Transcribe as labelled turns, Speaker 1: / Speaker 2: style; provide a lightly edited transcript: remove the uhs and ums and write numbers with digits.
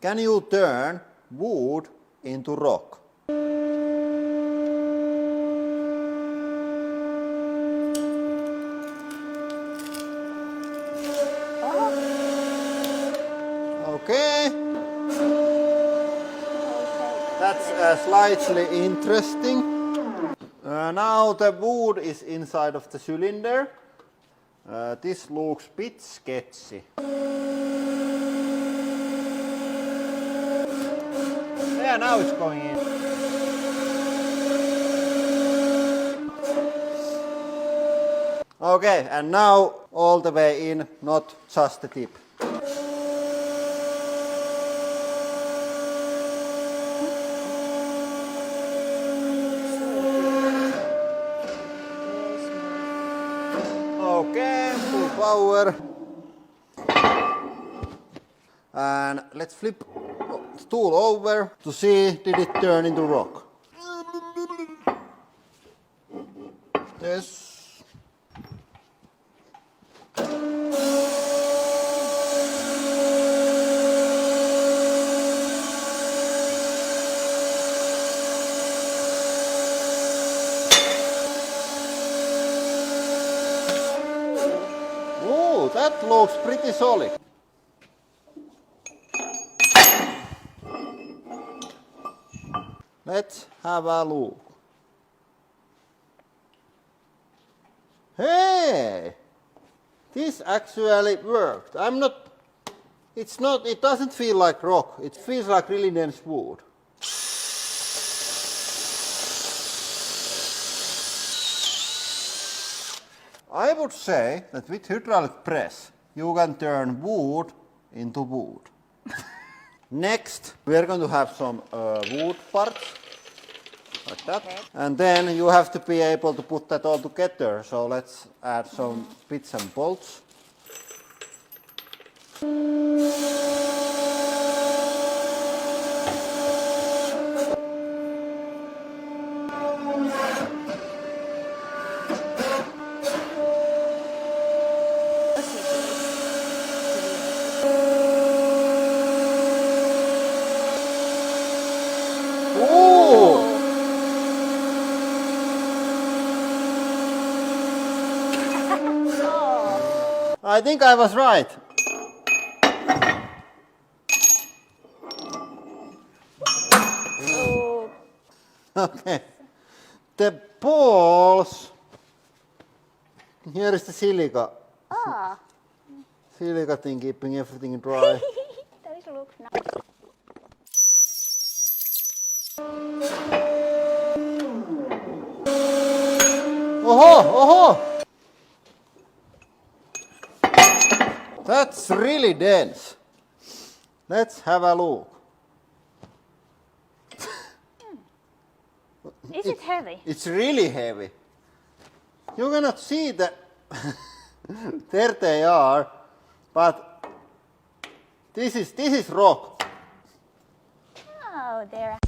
Speaker 1: Can you turn wood into rock? Okay. That's slightly interesting. Now the wood is inside of the cylinder. This looks a bit sketchy. Yeah, now it's going in. Okay, and now all the way in, not just the tip. Okay, full power. And let's flip the tool over to see did it turn into rock. Yes. Oh, that looks pretty solid. Let's have a look. Hey! This actually worked. It doesn't feel like rock. It feels like really dense wood. I would say that with hydraulic press, you can turn wood into wood. Next, we are going to have some wood parts, like that. Okay. And then you have to be able to put that all together. So let's add some bits and bolts. I think I was right.
Speaker 2: Oh.
Speaker 1: Okay. The balls. Here is the silica.
Speaker 2: Ah.
Speaker 1: Silica thing keeping everything dry.
Speaker 2: Those look nice.
Speaker 1: Oho, oho! That's really dense. Let's have a look.
Speaker 2: Is it heavy?
Speaker 1: It's really heavy. You cannot see that. There they are, but this is rock.
Speaker 2: Oh, there.